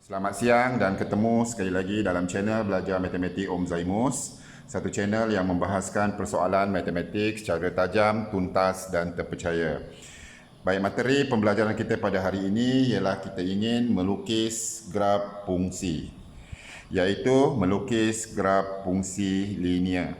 Selamat siang dan ketemu sekali lagi dalam channel Belajar Matematik Om Zaimus. Satu channel yang membahaskan persoalan matematik secara tajam, tuntas dan terpercaya. Baik, materi pembelajaran kita pada hari ini ialah kita ingin melukis graf fungsi, iaitu melukis graf fungsi linear.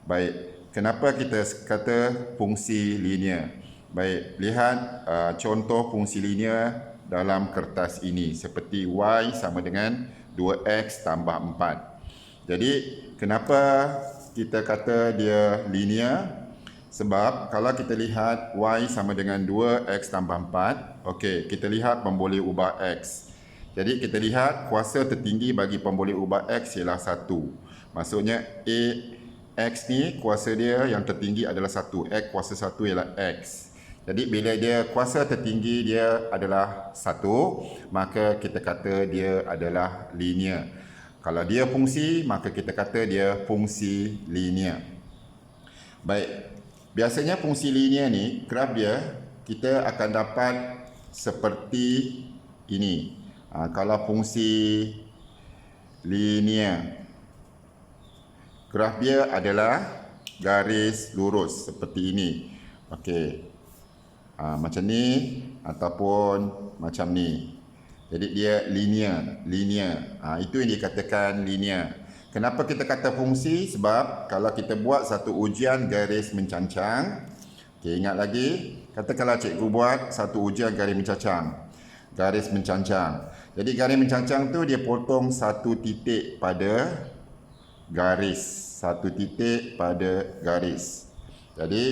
Baik, kenapa kita kata fungsi linear? Baik, lihat contoh fungsi linear dalam kertas ini seperti y sama dengan 2x tambah 4. Jadi, kenapa kita kata dia linear? Sebab kalau kita lihat y sama dengan 2x tambah 4, okey, kita lihat pemboleh ubah x. Jadi kita lihat kuasa tertinggi bagi pemboleh ubah x ialah 1. Maksudnya x ni kuasa dia yang tertinggi adalah 1. X kuasa 1 ialah x. Jadi bila dia kuasa tertinggi dia adalah 1, maka kita kata dia adalah linear. Kalau dia fungsi, maka kita kata dia fungsi linear. Baik, biasanya fungsi linear ni, graf dia, kita akan dapat seperti ini. Kalau fungsi linear, graf dia adalah garis lurus seperti ini. Okey. Macam ni ataupun macam ni. Jadi dia linear. Itu yang dikatakan linear. Kenapa kita kata fungsi? Sebab kalau kita buat satu ujian garis mencancang, okay, ingat lagi, katakanlah cikgu buat satu ujian garis mencancang. Jadi garis mencancang tu dia potong satu titik pada garis. Jadi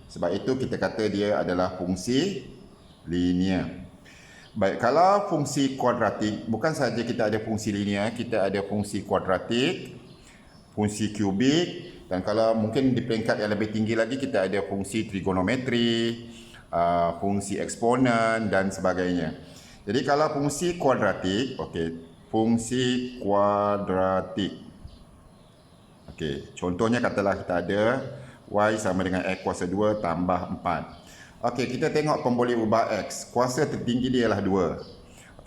sebab itu kita kata dia adalah fungsi linear. Baik, kalau fungsi kuadratik, bukan saja kita ada fungsi linear, kita ada fungsi kuadratik, fungsi kubik, dan kalau mungkin di peringkat yang lebih tinggi lagi kita ada fungsi trigonometri, fungsi eksponen dan sebagainya. Jadi kalau fungsi kuadratik, fungsi kuadratik. Contohnya katalah kita ada y sama dengan x kuasa 2 tambah 4. Kita tengok pemboleh ubah x. Kuasa tertinggi dia adalah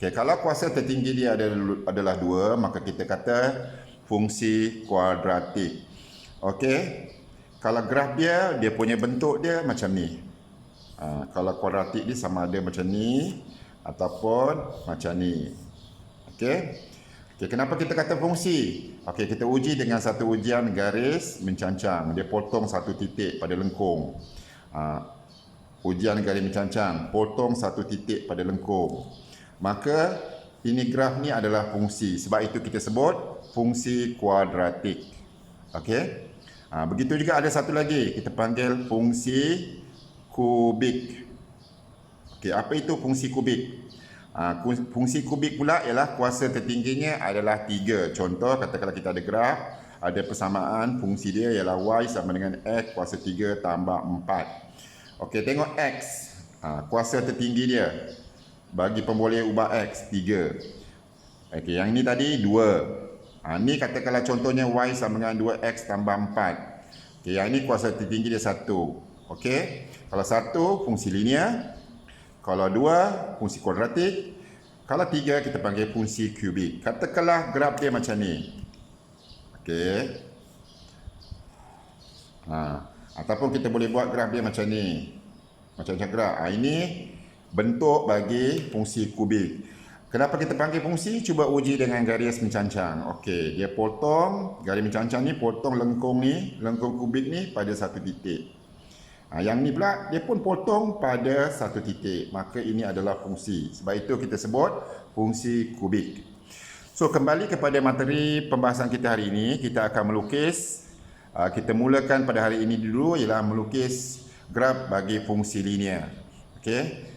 2. Kalau kuasa tertinggi dia adalah 2, maka kita kata fungsi kuadratik. Kalau graf dia punya bentuk dia macam ni. Kalau kuadratik dia sama ada macam ni ataupun macam ni. Kenapa kita kata fungsi? Kita uji dengan satu ujian garis mencancang. Dia potong satu titik pada lengkung. Ujian garis mencancang, potong satu titik pada lengkung. Maka ini graf ni adalah fungsi. Sebab itu kita sebut fungsi kuadratik. Begitu juga ada satu lagi, kita panggil fungsi kubik. Apa itu fungsi kubik? Fungsi kubik pula ialah kuasa tertingginya adalah 3. Contoh, katakanlah kita ada graf, ada persamaan fungsi dia ialah y sama dengan x kuasa 3 tambah 4. Tengok x. Kuasa tertinggi dia bagi pemboleh ubah x 3. Yang ni tadi 2. Ni katakanlah contohnya y sama dengan 2x tambah 4. Yang ni kuasa tertinggi dia 1. Kalau 1 fungsi linear. Kalau 2, fungsi kuadratik. Kalau 3, kita panggil fungsi kubik. Katakanlah graf dia macam ni. Ataupun kita boleh buat graf dia macam ni. Macam graf. Ini bentuk bagi fungsi kubik. Kenapa kita panggil fungsi? Cuba uji dengan garis mencancang. Dia potong, garis mencancang ni potong lengkung kubik ni pada satu titik. Yang ni pula dia pun potong pada satu titik. Maka ini adalah fungsi. Sebab itu kita sebut fungsi kubik. So kembali kepada materi pembahasan kita hari ini, kita akan melukis. Kita mulakan pada hari ini dulu ialah melukis graf bagi fungsi linear.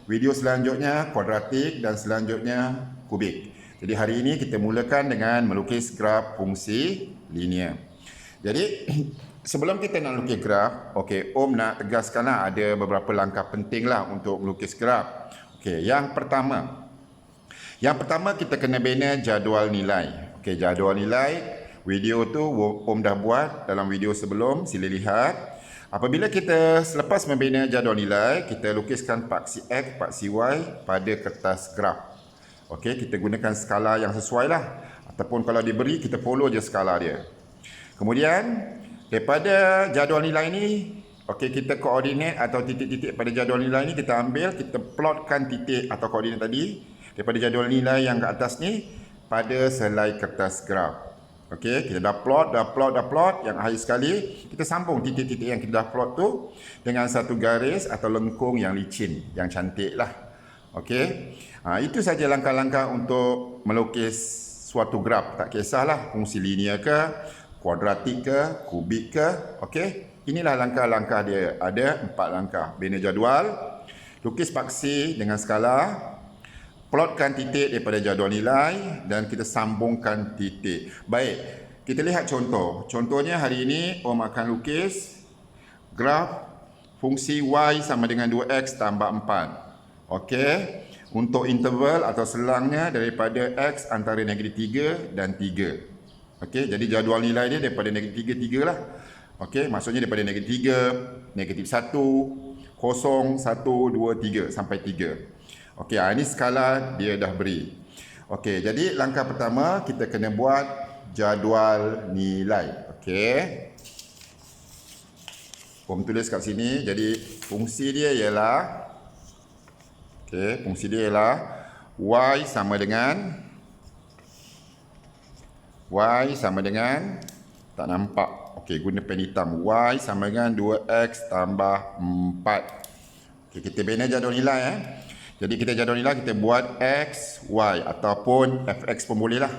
Video selanjutnya kuadratik dan selanjutnya kubik. Jadi hari ini kita mulakan dengan melukis graf fungsi linear. Jadi sebelum kita nak lukis graf, Om nak tegaskanlah ada beberapa langkah penting lah untuk melukis graf. Yang pertama kita kena bina jadual nilai. Jadual nilai, video tu Om dah buat dalam video sebelum, sila lihat. Apabila kita selepas membina jadual nilai, kita lukiskan paksi X, paksi Y pada kertas graf. Okey, kita gunakan skala yang sesuai lah. Ataupun kalau diberi, kita follow je skala dia. Kemudian, daripada jadual nilai ni, okey, kita koordinat atau titik-titik pada jadual nilai ni kita ambil, kita plotkan titik atau koordinat tadi daripada jadual nilai yang ke atas ni pada selai kertas graf. Okey, kita dah plot. Yang akhir sekali, kita sambung titik-titik yang kita dah plot tu dengan satu garis atau lengkung yang licin, yang cantik lah. Okey, itu saja langkah-langkah untuk melukis suatu graf. Tak kisahlah fungsi linear ke, kuadratik ke, kubik ke. Okey, inilah langkah-langkah dia. Ada 4 langkah. Bina jadual, lukis paksi dengan skala, plotkan titik daripada jadual nilai dan kita sambungkan titik. Baik, kita lihat contoh. Contohnya hari ini Om akan lukis graf fungsi Y sama dengan 2X tambah 4. Okey, untuk interval atau selangnya daripada X antara negatif 3 dan 3. Okey, jadi jadual nilai dia daripada negatif 3, 3 lah. Okey, maksudnya daripada negatif 3, negatif 1, 0, 1, 2, 3 sampai 3. Okey, ini skala dia dah beri. Okey, jadi langkah pertama kita kena buat jadual nilai. Okey. Om tulis kat sini. Jadi fungsi dia ialah Y sama dengan tak nampak. Okey, guna pen hitam. Y sama dengan 2X tambah 4. Okey, kita bina jadual nilai Jadi kita jadual nilai kita buat X, Y ataupun Fx pun boleh lah.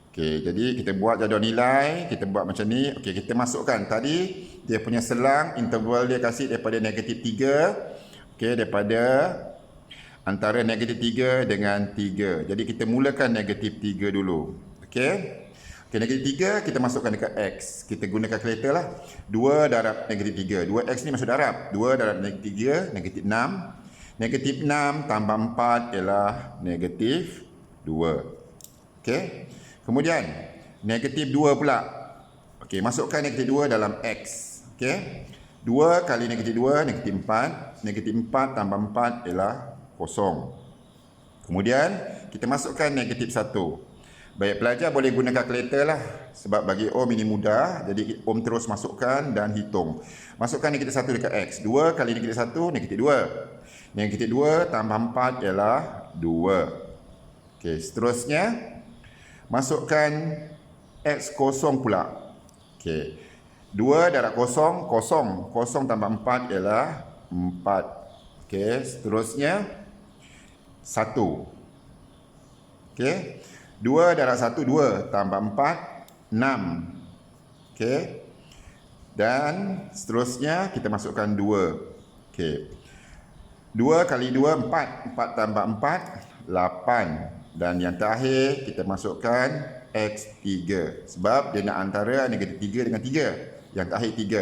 Okey, jadi kita buat jadual nilai, kita buat macam ni. Okey, kita masukkan tadi dia punya selang interval dia kasih daripada negatif 3. Okey, daripada antara negatif 3 dengan 3. Jadi kita mulakan negatif 3 dulu. Okey. Okey, negatif 3 kita masukkan dekat X. Kita guna kalkulator lah. 2 darab negatif 3. 2X ni masuk darab. 2 darab negatif 3, negatif 6. Negatif 6 tambah 4 ialah negatif 2. Okey. Kemudian, negatif 2 pula. Okey, masukkan negatif 2 dalam X. Okey. 2 kali negatif 2, negatif 4. Negatif 4 tambah 4 ialah 0. Kemudian, kita masukkan negatif 1. Baik, pelajar boleh guna kalkulator lah. Sebab bagi Om ini mudah. Jadi, Om terus masukkan dan hitung. Masukkan negatif 1 dekat X. 2 kali negatif 1, negatif 2. Negatif 2 tambah 4 ialah 2. Okey, seterusnya, masukkan X kosong pula. Okey. 2 darab 0, 0. 0 tambah 4 ialah 4. Okey, seterusnya 1. Okey. 2 darab 1, 2. Tambah 4, 6. Okey. Dan seterusnya kita masukkan 2. Okey. 2 kali 2, 4. 4 tambah 4, 8. Dan yang terakhir kita masukkan X3. Sebab dia nak antara negatif 3 dengan 3. Yang terakhir 3.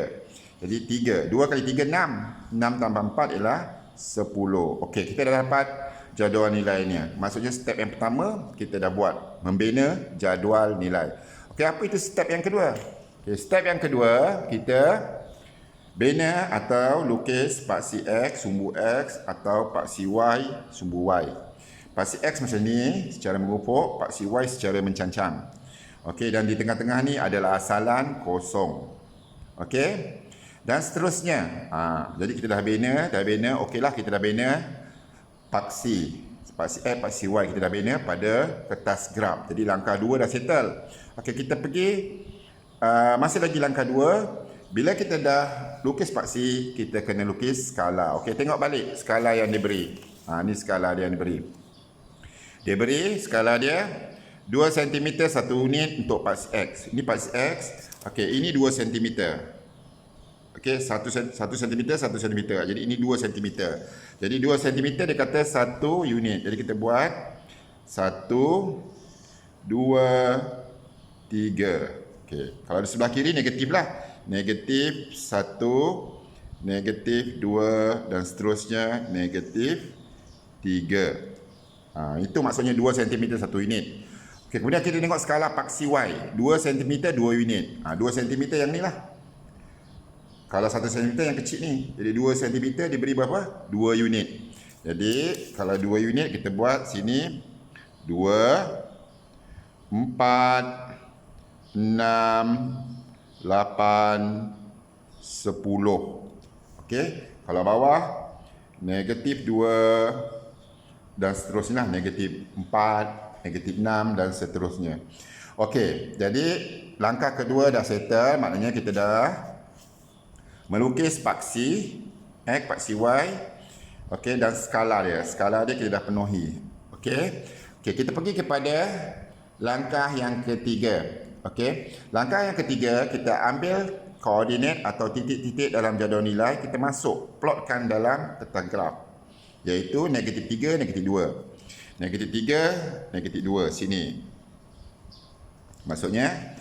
Jadi 3. 2 kali 3, 6. 6 tambah 4 ialah 10. Okey, kita dah dapat jadual nilainya. Maksudnya step yang pertama kita dah buat. Membina jadual nilai. Okey, apa itu step yang kedua? Okey, step yang kedua kita bina atau lukis paksi X, sumbu X atau paksi Y, sumbu Y. Paksi X macam ni secara mengupuk, paksi Y secara mencancang. Okey, dan di tengah-tengah ni adalah asalan kosong. Okey. Dan seterusnya. Jadi kita dah bina. Okeylah kita dah bina paksi X, paksi Y kita dah bina pada kertas graf. Jadi langkah 2 dah settle. Okey, kita pergi masih lagi langkah 2. Bila kita dah lukis paksi, kita kena lukis skala. Okey, tengok balik skala yang diberi. Ni skala dia yang diberi. Dia beri skala dia 2 cm 1 unit untuk paksi X. Ini paksi X. Okey, ini 2 cm. Okey, 1 cm 1 cm. Jadi ini 2 cm. Jadi 2 cm dia kata 1 unit. Jadi kita buat 1 2 3. Okey, kalau di sebelah kiri negatif lah. Negatif 1, negatif 2 dan seterusnya negatif 3. Itu maksudnya 2 cm 1 unit. Okay, kemudian kita tengok skala paksi Y. 2 cm 2 unit. 2 cm yang ni lah. Kalau 1 cm yang kecil ni. Jadi 2 cm diberi berapa? 2 unit. Jadi kalau 2 unit kita buat sini 2, 4, 6, 8, 10. Okey, kalau bawah negatif 2 dan seterusnya, negatif 4, negatif 6 dan seterusnya. Okey, jadi langkah kedua dah settle, maknanya kita dah melukis paksi X, paksi Y. Okey, dan skala dia. Skala dia kita dah penuhi. Okey. Okey, kita pergi kepada langkah yang ketiga. Okey. Langkah yang ketiga, kita ambil koordinat atau titik-titik dalam jadual nilai, kita masuk, plotkan dalam tata graf. Iaitu negatif 3, negatif 2. Negatif 3, negatif 2 sini. Maksudnya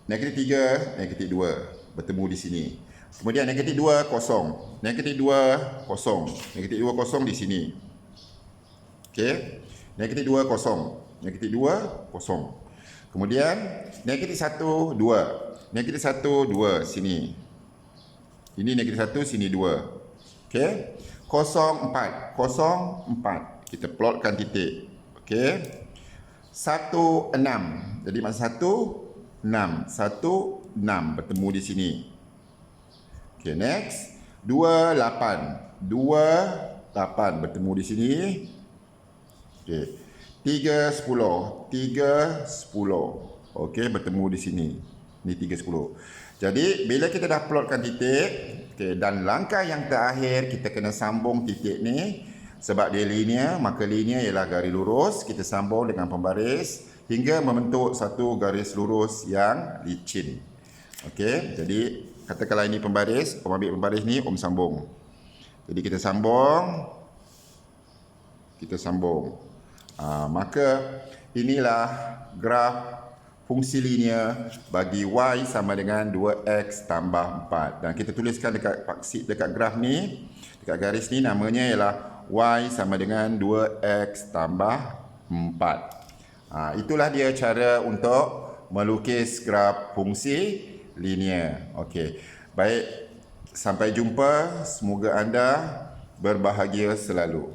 negatif 3, negatif 2 bertemu di sini. Kemudian negatif 2, kosong. Negatif 2, kosong. Negatif 2, kosong di sini. Okey. Negatif 2, kosong. Negatif 2, kosong. Kemudian negatif 1, 2. Negatif 1, 2 sini. Ini negatif 1, sini 2. Okey. 0, 4. 0, 4. Kita plotkan titik. Okey. 1, 6. Jadi masa 1, 6. 1, 6 bertemu di sini. Okay, next. 2, 8. 2, 8 bertemu di sini. Okay. 3, 10. 3, 10. Okay, bertemu di sini. Ini 3, 10. Jadi, bila kita dah plotkan titik, okay, dan langkah yang terakhir, kita kena sambung titik ni. Sebab dia linear, maka linear ialah garis lurus. Kita sambung dengan pembaris hingga membentuk satu garis lurus yang licin. Okey, jadi katakanlah ini pembaris, Om ambil pembaris ni, Om sambung. Jadi kita sambung. Maka inilah graf fungsi linear bagi Y sama dengan 2X tambah 4. Dan kita tuliskan dekat graf ni, dekat garis ni, namanya ialah Y sama dengan 2X tambah 4. Itulah dia cara untuk melukis graf fungsi linear. Okey. Baik, sampai jumpa. Semoga anda berbahagia selalu.